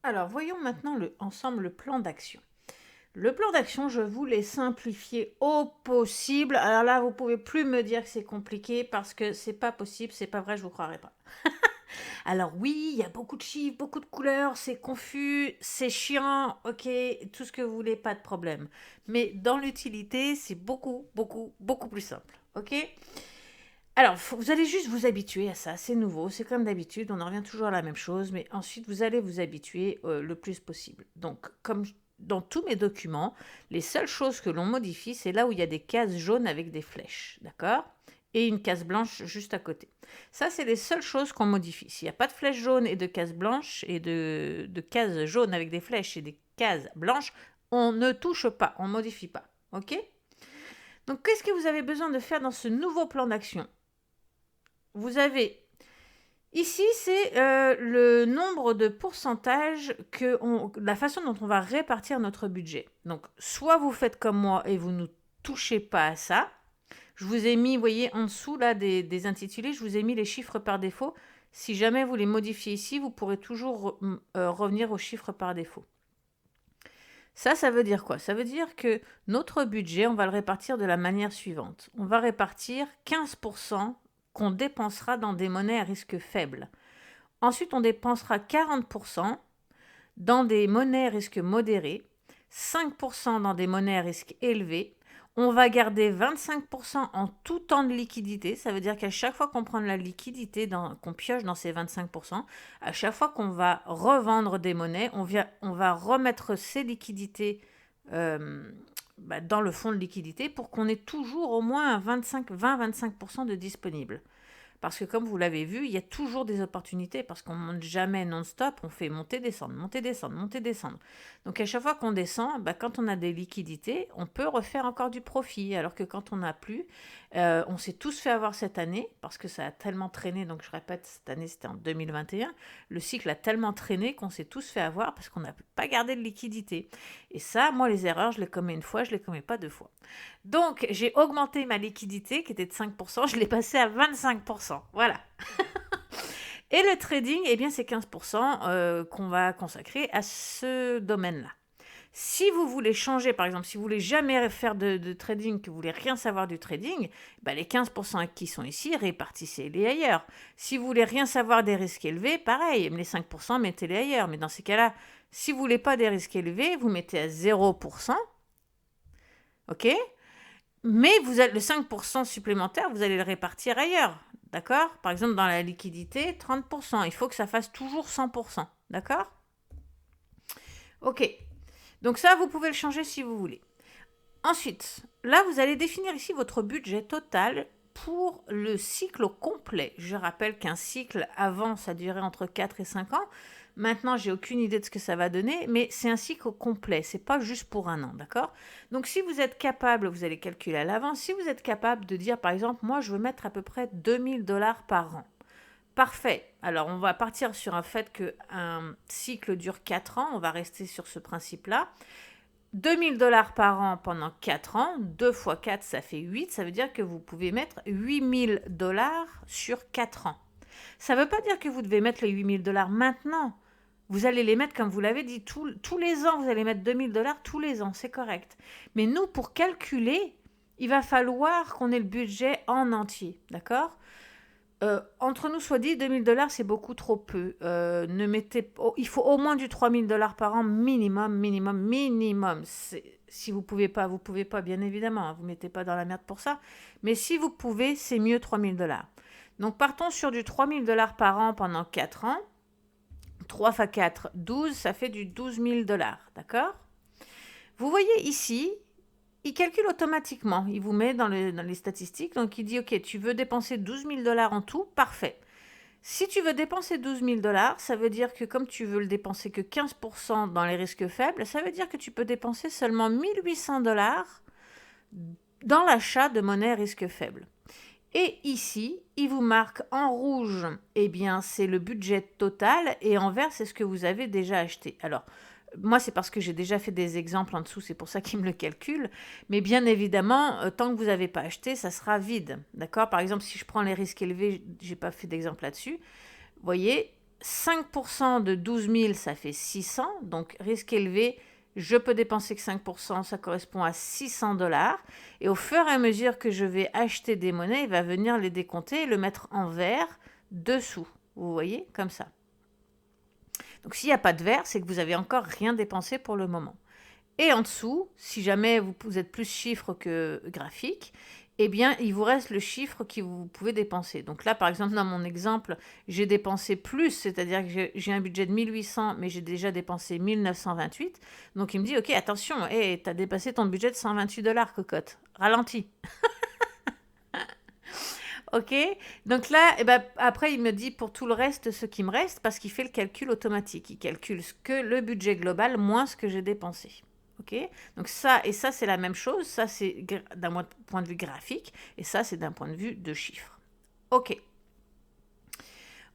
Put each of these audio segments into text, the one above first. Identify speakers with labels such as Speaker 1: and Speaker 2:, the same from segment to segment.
Speaker 1: Alors, voyons maintenant ensemble le plan d'action. Le plan d'action, je vous l'ai simplifié au possible. Alors là, vous pouvez plus me dire que c'est compliqué parce que c'est pas possible, c'est pas vrai, je vous croirais pas. Alors oui, il y a beaucoup de chiffres, beaucoup de couleurs, c'est confus, c'est chiant, ok, tout ce que vous voulez, pas de problème. Mais dans l'utilité, c'est beaucoup, beaucoup, beaucoup plus simple, ok? Alors, vous allez juste vous habituer à ça, c'est nouveau, c'est comme d'habitude, on en revient toujours à la même chose, mais ensuite vous allez vous habituer le plus possible. Donc, comme dans tous mes documents, les seules choses que l'on modifie, c'est là où il y a des cases jaunes avec des flèches, d'accord? Et une case blanche juste à côté. Ça, c'est les seules choses qu'on modifie. S'il n'y a pas de flèches jaunes et de cases blanches, et de cases jaunes avec des flèches et des cases blanches, on ne touche pas, on ne modifie pas, ok? Donc, qu'est-ce que vous avez besoin de faire dans ce nouveau plan d'action? Vous avez ici, c'est le nombre de pourcentages la façon dont on va répartir notre budget. Donc, soit vous faites comme moi et vous ne touchez pas à ça. Je vous ai mis, vous voyez, en dessous là des intitulés, je vous ai mis les chiffres par défaut. Si jamais vous les modifiez ici, vous pourrez toujours revenir aux chiffres par défaut. Ça veut dire quoi? Ça veut dire que notre budget, on va le répartir de la manière suivante. On va répartir 15% qu'on dépensera dans des monnaies à risque faible. Ensuite, on dépensera 40% dans des monnaies à risque modéré, 5% dans des monnaies à risque élevé. On va garder 25% en tout temps de liquidité. Ça veut dire qu'à chaque fois qu'on prend de la liquidité, qu'on pioche dans ces 25%, à chaque fois qu'on va revendre des monnaies, on va remettre ces liquidités dans le fonds de liquidité pour qu'on ait toujours au moins 20-25% de disponible. Parce que comme vous l'avez vu, il y a toujours des opportunités parce qu'on ne monte jamais non-stop, on fait monter, descendre, monter, descendre, monter, descendre. Donc à chaque fois qu'on descend, quand on a des liquidités, on peut refaire encore du profit. Alors que quand on n'a plus, on s'est tous fait avoir cette année parce que ça a tellement traîné. Donc je répète, cette année c'était en 2021. Le cycle a tellement traîné qu'on s'est tous fait avoir parce qu'on n'a pas gardé de liquidité. Et ça, moi les erreurs, je les commets une fois, je les commets pas deux fois. Donc, j'ai augmenté ma liquidité qui était de 5%, je l'ai passée à 25%. Voilà. Et le trading, eh bien, c'est 15% qu'on va consacrer à ce domaine-là. Si vous voulez changer, par exemple, si vous voulez jamais faire de trading, que vous voulez rien savoir du trading, les 15% qui sont ici, répartissez-les ailleurs. Si vous voulez rien savoir des risques élevés, pareil, les 5%, mettez-les ailleurs. Mais dans ces cas-là, si vous voulez pas des risques élevés, vous mettez à 0%, ok? Mais vous avez le 5% supplémentaire, vous allez le répartir ailleurs. D'accord? Par exemple, dans la liquidité, 30%. Il faut que ça fasse toujours 100%. D'accord? Ok. Donc ça, vous pouvez le changer si vous voulez. Ensuite, là, vous allez définir ici votre budget total pour le cycle complet. Je rappelle qu'un cycle, avant, ça durait entre 4 et 5 ans. Maintenant, j'ai aucune idée de ce que ça va donner, mais c'est un cycle complet. C'est pas juste pour un an, d'accord? Donc, si vous êtes capable, vous allez calculer à l'avance, si vous êtes capable de dire, par exemple, moi, je veux mettre à peu près 2000 $ par an. Parfait. Alors, on va partir sur un fait qu'un cycle dure 4 ans. On va rester sur ce principe-là. 2000 $ par an pendant 4 ans, 2 fois 4, ça fait 8. Ça veut dire que vous pouvez mettre 8000 $ sur 4 ans. Ça ne veut pas dire que vous devez mettre les 8000 $ maintenant. Vous allez les mettre, comme vous l'avez dit, tous les ans, vous allez mettre 2000 $ tous les ans, c'est correct. Mais nous, pour calculer, il va falloir qu'on ait le budget en entier, d'accord? Entre nous soit dit, 2000 $ c'est beaucoup trop peu. Il faut au moins du 3000 $ par an minimum, minimum, minimum. Si vous pouvez pas, vous pouvez pas, bien évidemment. Vous mettez pas dans la merde pour ça. Mais si vous pouvez, c'est mieux 3000 $. Donc partons sur du 3000 $ par an pendant 4 ans. 3 x 4, 12, ça fait du 12 000 $. D'accord? Vous voyez ici, il calcule automatiquement. Il vous met dans les statistiques. Donc, il dit, OK, tu veux dépenser 12 000 $ en tout, parfait. Si tu veux dépenser 12 000 $, ça veut dire que comme tu veux le dépenser que 15% dans les risques faibles, ça veut dire que tu peux dépenser seulement 1800 $ dans l'achat de monnaie à risque faible. Et ici, il vous marque en rouge, eh bien, c'est le budget total, et en vert, c'est ce que vous avez déjà acheté. Alors, moi, c'est parce que j'ai déjà fait des exemples en dessous, c'est pour ça qu'il me le calcule. Mais bien évidemment, tant que vous n'avez pas acheté, ça sera vide. D'accord? Par exemple, si je prends les risques élevés, je n'ai pas fait d'exemple là-dessus. Vous voyez, 5% de 12 000, ça fait 600. Donc, risque élevé, je peux dépenser que 5%, ça correspond à 600 $. Et au fur et à mesure que je vais acheter des monnaies, il va venir les décompter et le mettre en vert dessous. Vous voyez, comme ça. Donc, s'il n'y a pas de vert, c'est que vous n'avez encore rien dépensé pour le moment. Et en dessous, si jamais vous êtes plus chiffre que graphique, eh bien, il vous reste le chiffre que vous pouvez dépenser. Donc là, par exemple, dans mon exemple, j'ai dépensé plus, c'est-à-dire que j'ai un budget de 1800, mais j'ai déjà dépensé 1928. Donc il me dit, ok, attention, hey, tu as dépassé ton budget de 128 $, cocotte. Ralentis. Ok, donc là, eh ben, après, il me dit pour tout le reste ce qui me reste, parce qu'il fait le calcul automatique. Il calcule ce que le budget global moins ce que j'ai dépensé. Ok, donc ça et ça, c'est la même chose. Ça, c'est d'un point de vue graphique, et ça, c'est d'un point de vue de chiffres. Ok.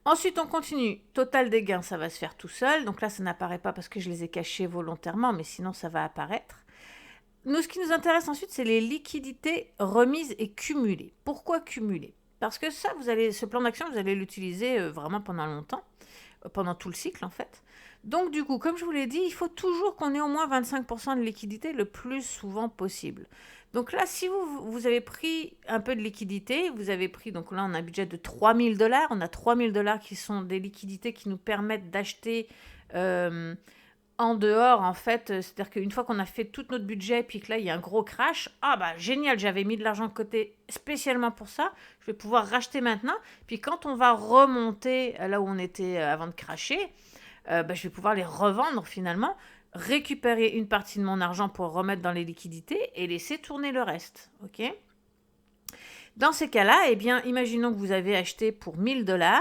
Speaker 1: Ensuite, on continue. Total des gains, ça va se faire tout seul. Donc là, ça n'apparaît pas parce que je les ai cachés volontairement, mais sinon, ça va apparaître. Nous, ce qui nous intéresse ensuite, c'est les liquidités remises et cumulées. Pourquoi cumuler? Parce que ça, ce plan d'action, vous allez l'utiliser vraiment pendant longtemps, pendant tout le cycle en fait. Donc du coup, comme je vous l'ai dit, il faut toujours qu'on ait au moins 25% de liquidité le plus souvent possible. Donc là, si vous avez pris un peu de liquidité, vous avez pris, donc là on a un budget de 3 000 $, on a 3 000 $ qui sont des liquidités qui nous permettent d'acheter en dehors, en fait, c'est-à-dire qu'une fois qu'on a fait tout notre budget, puis que là, il y a un gros crash, ah bah génial, j'avais mis de l'argent de côté spécialement pour ça, je vais pouvoir racheter maintenant, puis quand on va remonter là où on était avant de crasher, je vais pouvoir les revendre finalement, récupérer une partie de mon argent pour remettre dans les liquidités et laisser tourner le reste, ok? Dans ces cas-là, eh bien, imaginons que vous avez acheté pour 1 000 $,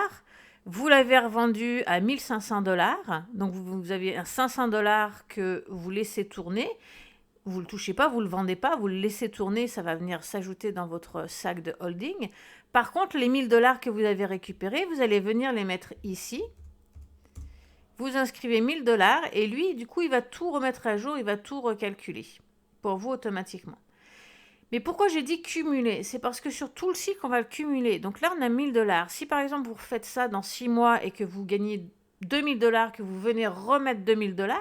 Speaker 1: vous l'avez revendu à 1 500 $, donc vous avez un 500 $ que vous laissez tourner, vous ne le touchez pas, vous ne le vendez pas, vous le laissez tourner, ça va venir s'ajouter dans votre sac de holding. Par contre, les 1 000 $ que vous avez récupérés, vous allez venir les mettre ici. Vous inscrivez 1 000 $ et lui, du coup, il va tout remettre à jour, il va tout recalculer pour vous automatiquement. Mais pourquoi j'ai dit cumuler? C'est parce que sur tout le cycle, on va le cumuler. Donc là, on a 1 000 $. Si par exemple, vous refaites ça dans 6 mois et que vous gagnez 2 000 $, que vous venez remettre 2 000 $,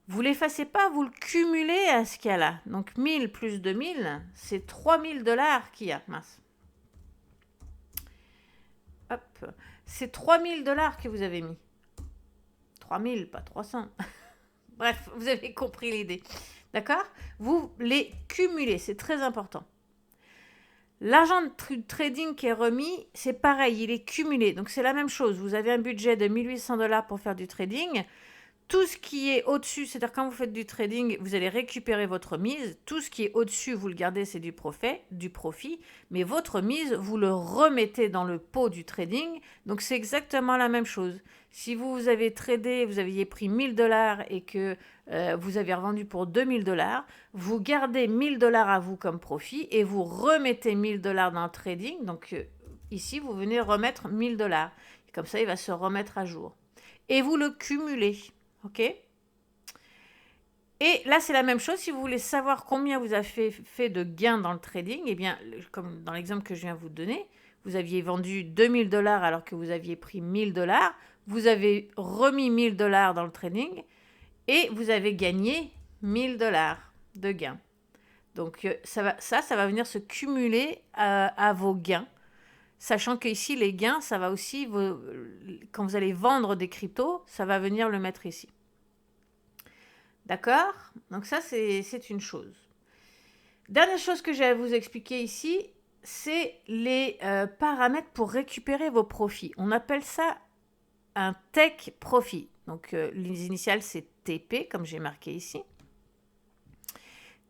Speaker 1: vous ne l'effacez pas, vous le cumulez à ce qu'il y a là. Donc 1000 plus 2000, c'est 3 000 $ qu'il y a. Mince. Hop. C'est 3 000 $ que vous avez mis. 3 000, pas 300. Bref, vous avez compris l'idée. D'accord? Vous les cumulez, c'est très important. L'argent de trading qui est remis, c'est pareil, il est cumulé. Donc c'est la même chose. Vous avez un budget de 1 800 $ pour faire du trading. Tout ce qui est au-dessus, c'est-à-dire quand vous faites du trading, vous allez récupérer votre mise. Tout ce qui est au-dessus, vous le gardez, c'est du profit. Mais votre mise, vous le remettez dans le pot du trading. Donc c'est exactement la même chose. Si vous avez tradé, vous aviez pris 1 000 $ et que vous avez revendu pour 2 000 $, vous gardez 1 000 $ à vous comme profit et vous remettez 1 000 $ dans le trading. Donc ici, vous venez remettre 1 000 $. Comme ça, il va se remettre à jour. Et vous le cumulez. Ok? Et là, c'est la même chose. Si vous voulez savoir combien vous avez fait de gains dans le trading, eh bien, comme dans l'exemple que je viens de vous donner, vous aviez vendu 2 000 $ alors que vous aviez pris 1 000 $. Vous avez remis 1 000 $ dans le trading et vous avez gagné 1 000 $ de gains. Donc, ça va venir se cumuler à vos gains. Sachant qu'ici, les gains, ça va aussi, quand vous allez vendre des cryptos, ça va venir le mettre ici. D'accord? Donc ça, c'est une chose. Dernière chose que j'ai à vous expliquer ici, c'est les paramètres pour récupérer vos profits. On appelle ça un take profit. Donc les initiales, c'est TP, comme j'ai marqué ici.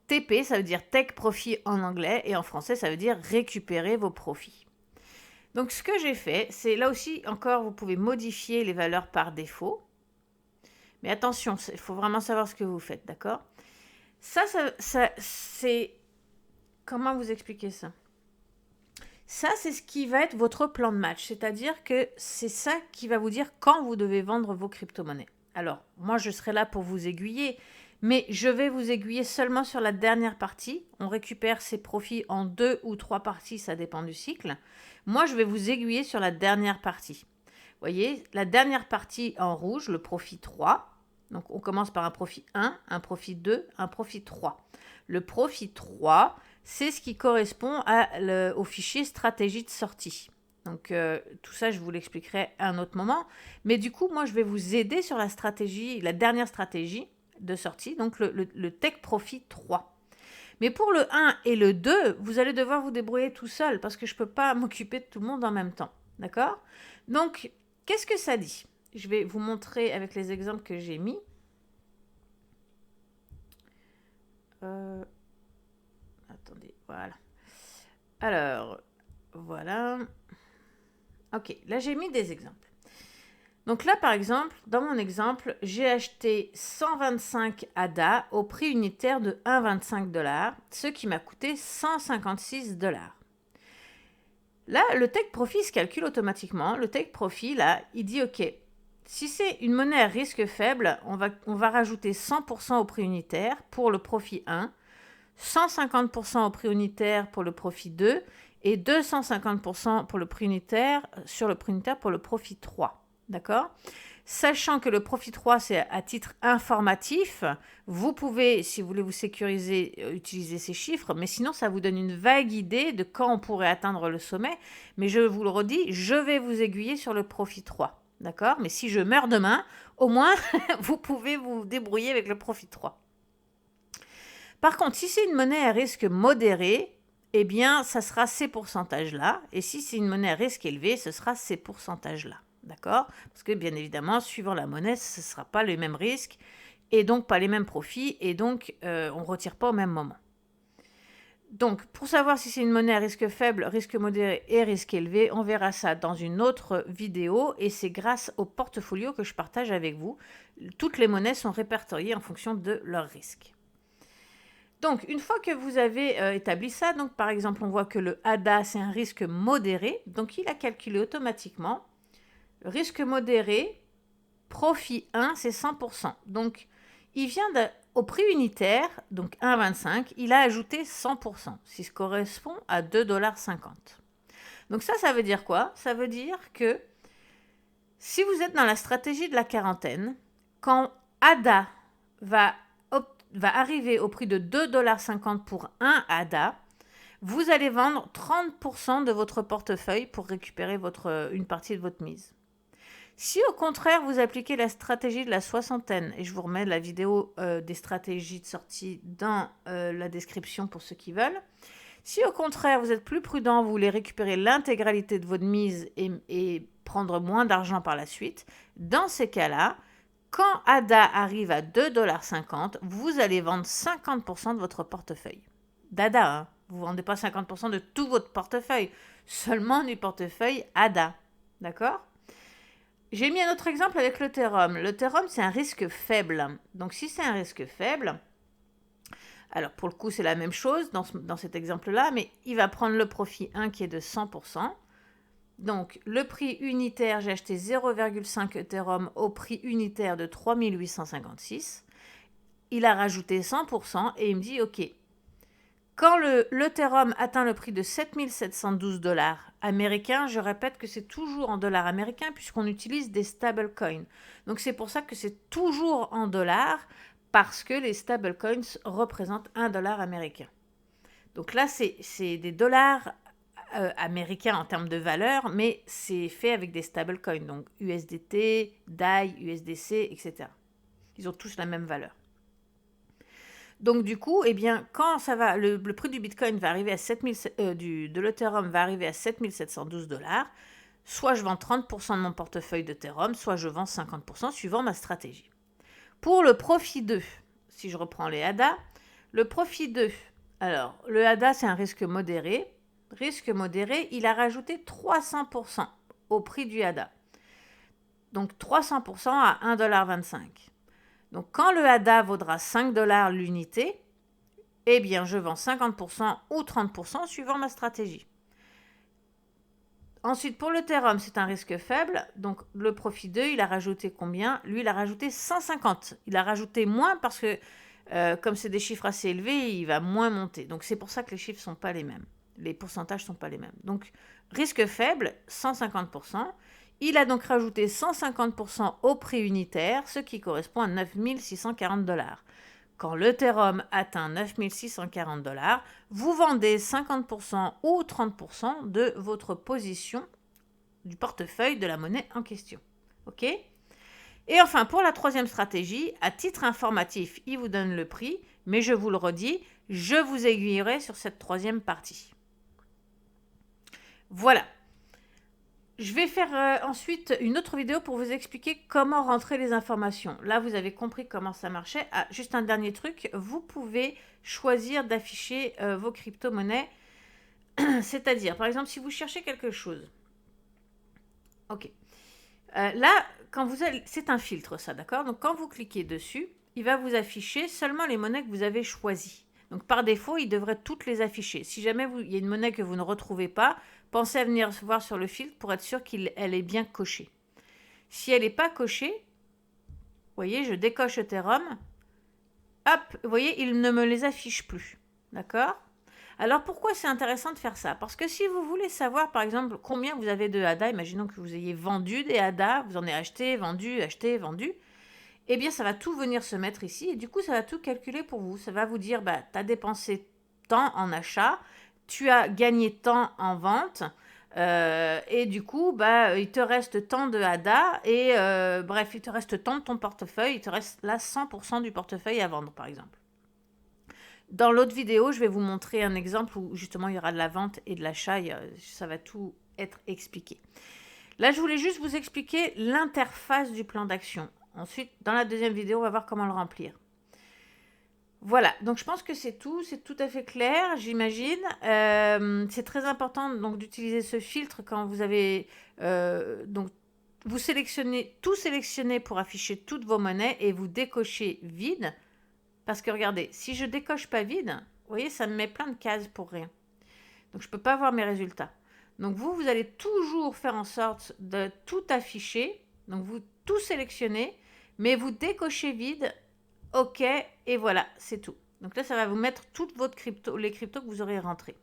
Speaker 1: TP, ça veut dire take profit en anglais, et en français, ça veut dire récupérer vos profits. Donc, ce que j'ai fait, c'est là aussi, encore, vous pouvez modifier les valeurs par défaut. Mais attention, il faut vraiment savoir ce que vous faites, d'accord? Ça c'est... Comment vous expliquer ça? Ça, c'est ce qui va être votre plan de match. C'est-à-dire que c'est ça qui va vous dire quand vous devez vendre vos crypto-monnaies. Alors, moi, je serai là pour vous aiguiller, mais je vais vous aiguiller seulement sur la dernière partie. On récupère ses profits en 2 ou 3 parties, ça dépend du cycle. Moi, je vais vous aiguiller sur la dernière partie. voyez, la dernière partie en rouge, le profit 3. Donc, on commence par un profit 1, un profit 2, un profit 3. Le profit 3, c'est ce qui correspond au fichier stratégie de sortie. Donc, tout ça, je vous l'expliquerai à un autre moment. Mais du coup, moi, je vais vous aider sur la stratégie, la dernière stratégie de sortie, donc le Take Profit 3. Mais pour le 1 et le 2, vous allez devoir vous débrouiller tout seul parce que je ne peux pas m'occuper de tout le monde en même temps. D'accord? Donc, qu'est-ce que ça dit? Je vais vous montrer avec les exemples que j'ai mis. Attendez, voilà. Alors, voilà. Ok, là j'ai mis des exemples. Donc là, par exemple, dans mon exemple, j'ai acheté 125 ADA au prix unitaire de 1,25 $, ce qui m'a coûté 156 $. Là, le take profit se calcule automatiquement. Le take profit, là, il dit OK, si c'est une monnaie à risque faible, on va rajouter 100% au prix unitaire pour le profit 1, 150% au prix unitaire pour le profit 2 et 250% pour le prix unitaire sur le prix unitaire pour le profit 3. D'accord? Sachant que le profit 3, c'est à titre informatif, vous pouvez, si vous voulez vous sécuriser, utiliser ces chiffres, mais sinon, ça vous donne une vague idée de quand on pourrait atteindre le sommet. Mais je vous le redis, je vais vous aiguiller sur le profit 3. D'accord? Mais si je meurs demain, au moins, vous pouvez vous débrouiller avec le profit 3. Par contre, si c'est une monnaie à risque modéré, eh bien, ça sera ces pourcentages-là. Et si c'est une monnaie à risque élevé, ce sera ces pourcentages-là. D'accord? Parce que bien évidemment, suivant la monnaie, ce ne sera pas les mêmes risques et donc pas les mêmes profits et donc on ne retire pas au même moment. Donc, pour savoir si c'est une monnaie à risque faible, risque modéré et risque élevé, on verra ça dans une autre vidéo et c'est grâce au portfolio que je partage avec vous. Toutes les monnaies sont répertoriées en fonction de leur risque. Donc, une fois que vous avez établi ça, donc par exemple, on voit que le ADA, c'est un risque modéré, donc il a calculé automatiquement. Risque modéré, profit 1, c'est 100%. Donc, il vient au prix unitaire, donc 1,25, il a ajouté 100%, ce qui correspond à 2,50 $. Donc ça veut dire quoi? Ça veut dire que si vous êtes dans la stratégie de la quarantaine, quand ADA va arriver au prix de 2,50 $ pour un ADA, vous allez vendre 30% de votre portefeuille pour récupérer une partie de votre mise. Si au contraire, vous appliquez la stratégie de la soixantaine, et je vous remets la vidéo des stratégies de sortie dans la description pour ceux qui veulent, si au contraire, vous êtes plus prudent, vous voulez récupérer l'intégralité de votre mise et prendre moins d'argent par la suite, dans ces cas-là, quand ADA arrive à 2,50 $, vous allez vendre 50% de votre portefeuille. D'ADA, hein. Vous ne vendez pas 50% de tout votre portefeuille, seulement du portefeuille ADA. D'accord? J'ai mis un autre exemple avec l'Ethereum. L'Ethereum, c'est un risque faible. Donc, si c'est un risque faible, alors pour le coup, c'est la même chose dans cet exemple-là, mais il va prendre le profit 1 qui est de 100%. Donc, le prix unitaire, j'ai acheté 0,5 Ethereum au prix unitaire de 3856. Il a rajouté 100% et il me dit, OK, quand l'Ethereum atteint le prix de 7712 $ américains, je répète que c'est toujours en dollars américains puisqu'on utilise des stablecoins. Donc c'est pour ça que c'est toujours en dollars parce que les stablecoins représentent $1 américain. Donc là, c'est des dollars américains en termes de valeur, mais c'est fait avec des stablecoins, donc USDT, DAI, USDC, etc. Ils ont tous la même valeur. Donc du coup, eh bien, quand ça va, le prix du Bitcoin va arriver à de l'Ethereum va arriver à 7712 $, soit je vends 30% de mon portefeuille d'Ethereum, soit je vends 50% suivant ma stratégie. Pour le profit 2, si je reprends les ADA, le profit 2, alors le ADA c'est un risque modéré. Risque modéré, il a rajouté 300% au prix du ADA. Donc 300% à 1,25 $. Donc, quand le ADA vaudra 5 $ l'unité, eh bien, je vends 50% ou 30% suivant ma stratégie. Ensuite, pour l'Ethereum, c'est un risque faible. Donc, le profit 2, il a rajouté combien? Lui, il a rajouté 150. Il a rajouté moins parce que, comme c'est des chiffres assez élevés, il va moins monter. Donc, c'est pour ça que les chiffres ne sont pas les mêmes. Les pourcentages ne sont pas les mêmes. Donc, risque faible, 150%. Il a donc rajouté 150% au prix unitaire, ce qui correspond à 9 640 $. Quand l'Ethereum atteint 9 640 $, vous vendez 50% ou 30% de votre position du portefeuille de la monnaie en question. OK ? Et enfin, pour la troisième stratégie, à titre informatif, il vous donne le prix, mais je vous le redis, je vous aiguillerai sur cette troisième partie. Voilà. Je vais faire ensuite une autre vidéo pour vous expliquer comment rentrer les informations. Là, vous avez compris comment ça marchait. Ah, juste un dernier truc, vous pouvez choisir d'afficher vos crypto-monnaies. C'est-à-dire, par exemple, si vous cherchez quelque chose. OK. Là, quand vous allez, c'est un filtre, ça, d'accord? Donc, quand vous cliquez dessus, il va vous afficher seulement les monnaies que vous avez choisies. Donc, par défaut, il devrait toutes les afficher. Si jamais il y a une monnaie que vous ne retrouvez pas, pensez à venir voir sur le filtre pour être sûr qu'elle est bien cochée. Si elle n'est pas cochée, vous voyez, je décoche Ethereum. Hop, vous voyez, il ne me les affiche plus. D'accord? Alors, pourquoi c'est intéressant de faire ça? Parce que si vous voulez savoir, par exemple, combien vous avez de ADA, imaginons que vous ayez vendu des ADA, vous en avez acheté, vendu, eh bien, ça va tout venir se mettre ici. Et du coup, ça va tout calculer pour vous. Ça va vous dire, bah, tu as dépensé tant en achat, tu as gagné tant en vente, et du coup, bah, il te reste tant de ADA, et bref, il te reste tant de ton portefeuille, il te reste là 100% du portefeuille à vendre, par exemple. Dans l'autre vidéo, je vais vous montrer un exemple où justement il y aura de la vente et de l'achat, ça va tout être expliqué. Là, je voulais juste vous expliquer l'interface du plan d'action. Ensuite, dans la deuxième vidéo, on va voir comment le remplir. Voilà, donc je pense que c'est tout à fait clair, j'imagine. C'est très important donc d'utiliser ce filtre quand vous avez... donc, vous sélectionnez, tout sélectionner pour afficher toutes vos monnaies et vous décochez vide. Parce que regardez, si je décoche pas vide, vous voyez, ça me met plein de cases pour rien. Donc, je ne peux pas voir mes résultats. Donc, vous allez toujours faire en sorte de tout afficher. Donc, vous tout sélectionnez, mais vous décochez vide. OK, et voilà, c'est tout. Donc là, ça va vous mettre toutes les cryptos que vous aurez rentrées.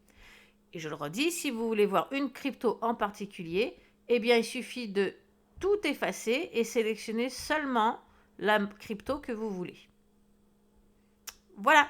Speaker 1: Et je le redis, si vous voulez voir une crypto en particulier, eh bien, il suffit de tout effacer et sélectionner seulement la crypto que vous voulez. Voilà.